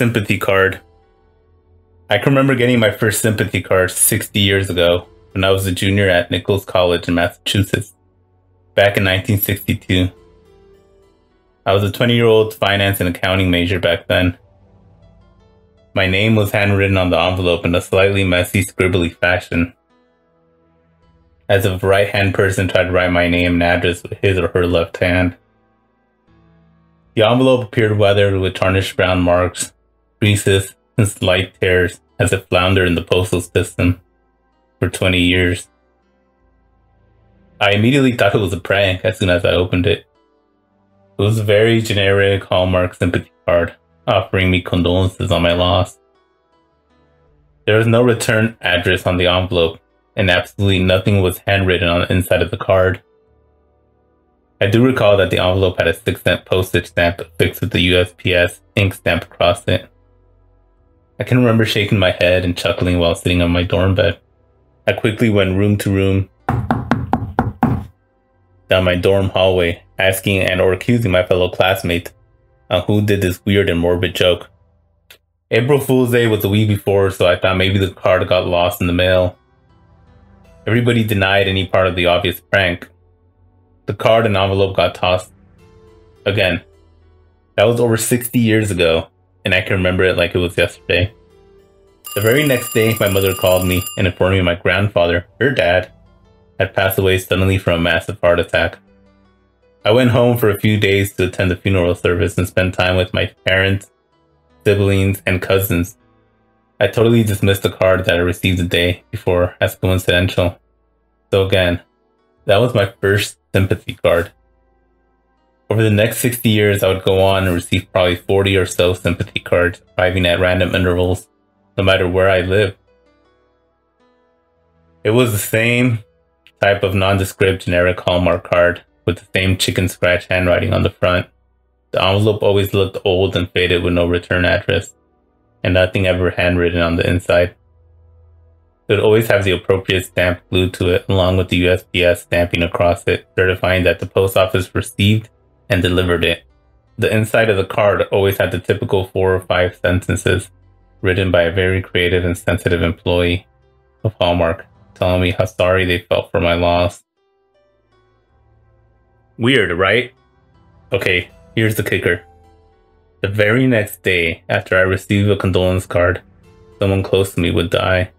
Sympathy card. I can remember getting my first Sympathy card 60 years ago when I was a junior at Nichols College in Massachusetts, back in 1962. I was a 20-year-old finance and accounting major back then. My name was handwritten on the envelope in a slightly messy, scribbly fashion, as if a right-hand person tried to write my name and address with his or her left hand. The envelope appeared weathered with tarnished brown marks, creases, and slight tears as it floundered in the postal system for 20 years. I immediately thought it was a prank as soon as I opened it. It was a very generic Hallmark Sympathy card, offering me condolences on my loss. There was no return address on the envelope, and absolutely nothing was handwritten on the inside of the card. I do recall that the envelope had a 6-cent postage stamp affixed with the USPS ink stamp across it. I can remember shaking my head and chuckling while sitting on my dorm bed. I quickly went room to room down my dorm hallway, asking and or accusing my fellow classmates on who did this weird and morbid joke. April Fool's Day was a week before, so I thought maybe the card got lost in the mail. Everybody denied any part of the obvious prank. The card and envelope got tossed. Again, that was over 60 years ago, and I can remember it like it was yesterday. The very next day, my mother called me and informed me my grandfather, her dad, had passed away suddenly from a massive heart attack. I went home for a few days to attend the funeral service and spend time with my parents, siblings, and cousins. I totally dismissed the card that I received the day before as coincidental. So again, that was my first Sympathy card. Over the next 60 years, I would go on and receive probably 40 or so Sympathy cards, arriving at random intervals, no matter where I lived. It was the same type of nondescript generic Hallmark card with the same chicken scratch handwriting on the front. The envelope always looked old and faded with no return address, and nothing ever handwritten on the inside. It would always have the appropriate stamp glued to it, along with the USPS stamping across it, certifying that the post office received and delivered it. The inside of the card always had the typical 4 or 5 sentences written by a very creative and sensitive employee of Hallmark, telling me how sorry they felt for my loss. Weird, right? Okay, here's the kicker. The very next day after I received a condolence card, someone close to me would die.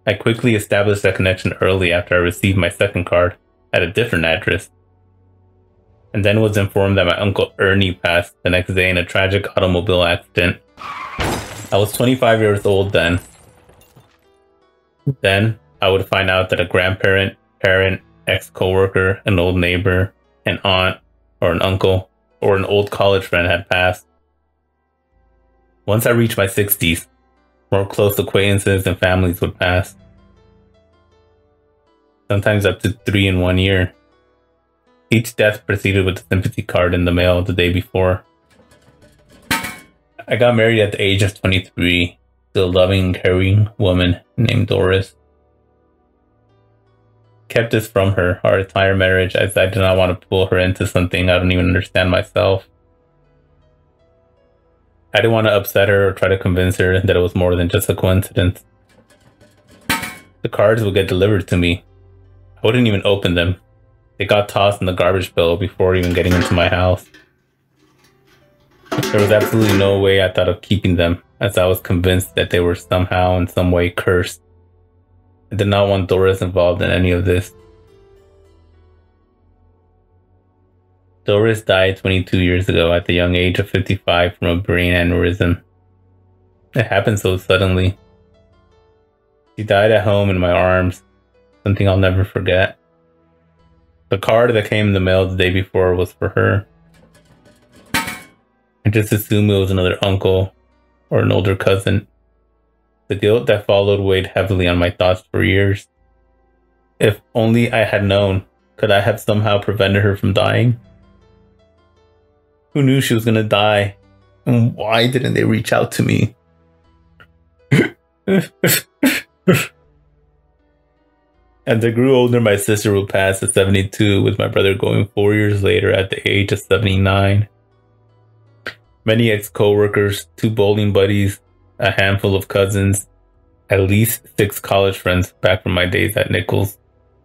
I quickly established that connection early after I received my second card at a different address, and then was informed that my Uncle Ernie passed the next day in a tragic automobile accident. I was 25 years old then. Then I would find out that a grandparent, parent, ex-coworker, an old neighbor, an aunt, or an uncle, or an old college friend had passed. Once I reached my 60s, more close acquaintances and families would pass. Sometimes up to 3 in 1 year. Each death proceeded with a Sympathy card in the mail the day before. I got married at the age of 23 to a loving, caring woman named Doris. Kept this from her, our entire marriage, as I did not want to pull her into something I don't even understand myself. I didn't want to upset her or try to convince her that it was more than just a coincidence. The cards would get delivered to me. I wouldn't even open them. They got tossed in the garbage pail before even getting into my house. There was absolutely no way I thought of keeping them, as I was convinced that they were somehow in some way cursed. I did not want Doris involved in any of this. Doris died 22 years ago at the young age of 55 from a brain aneurysm. It happened so suddenly. She died at home in my arms, something I'll never forget. The card that came in the mail the day before was for her. I just assumed it was another uncle or an older cousin. The guilt that followed weighed heavily on my thoughts for years. If only I had known, could I have somehow prevented her from dying? Who knew she was gonna die? And why didn't they reach out to me? As I grew older, my sister would pass at 72, with my brother going 4 years later at the age of 79. Many ex-coworkers, 2 bowling buddies, a handful of cousins, at least 6 college friends back from my days at Nichols,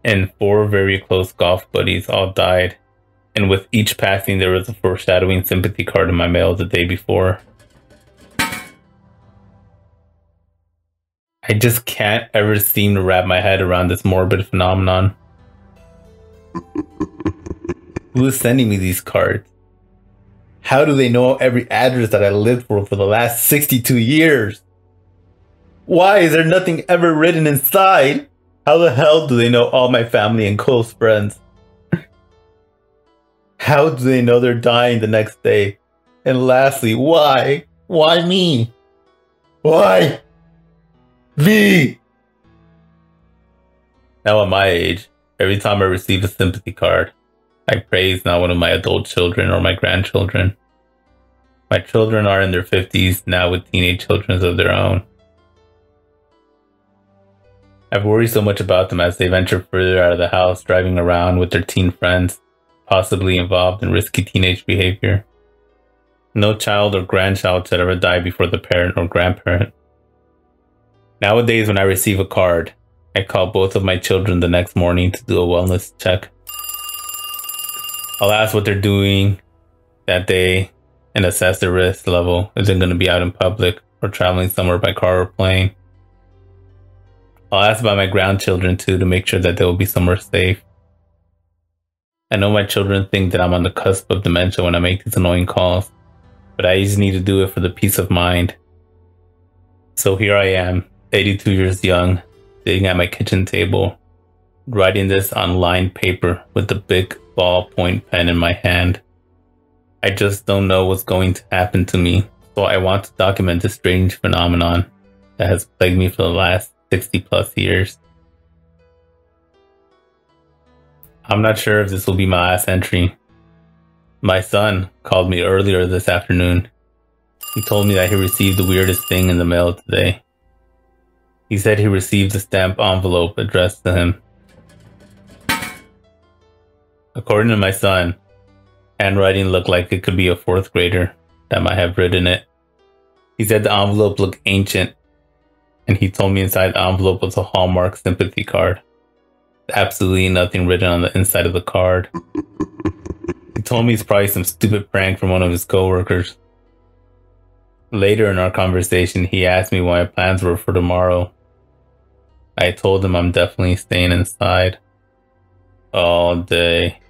and 4 very close golf buddies all died. And with each passing, there was a foreshadowing sympathy card in my mail the day before. I just can't ever seem to wrap my head around this morbid phenomenon. Who is sending me these cards? How do they know every address that I lived for the last 62 years? Why is there nothing ever written inside? How the hell do they know all my family and close friends? How do they know they're dying the next day? And lastly, why? Why me? Why? Me! Now at my age, every time I receive a sympathy card, I praise not one of my adult children or my grandchildren. My children are in their 50s now with teenage children of their own. I've worried so much about them as they venture further out of the house, driving around with their teen friends, possibly involved in risky teenage behavior. No child or grandchild should ever die before the parent or grandparent. Nowadays, when I receive a card, I call both of my children the next morning to do a wellness check. I'll ask what they're doing that day and assess their risk level if they're going to be out in public or traveling somewhere by car or plane. I'll ask about my grandchildren too to make sure that they will be somewhere safe. I know my children think that I'm on the cusp of dementia when I make these annoying calls, but I just need to do it for the peace of mind. So here I am, 82 years young, sitting at my kitchen table, writing this on lined paper with a big ballpoint pen in my hand. I just don't know what's going to happen to me, so I want to document this strange phenomenon that has plagued me for the last 60 plus years. I'm not sure if this will be my last entry. My son called me earlier this afternoon. He told me that he received the weirdest thing in the mail today. He said he received a stamped envelope addressed to him. According to my son, handwriting looked like it could be a 4th grader that might have written it. He said the envelope looked ancient, and he told me inside the envelope was a Hallmark sympathy card. Absolutely nothing written on the inside of the card. He told me it's probably some stupid prank from one of his coworkers. Later in our conversation, he asked me what my plans were for tomorrow. I told him I'm definitely staying inside all day.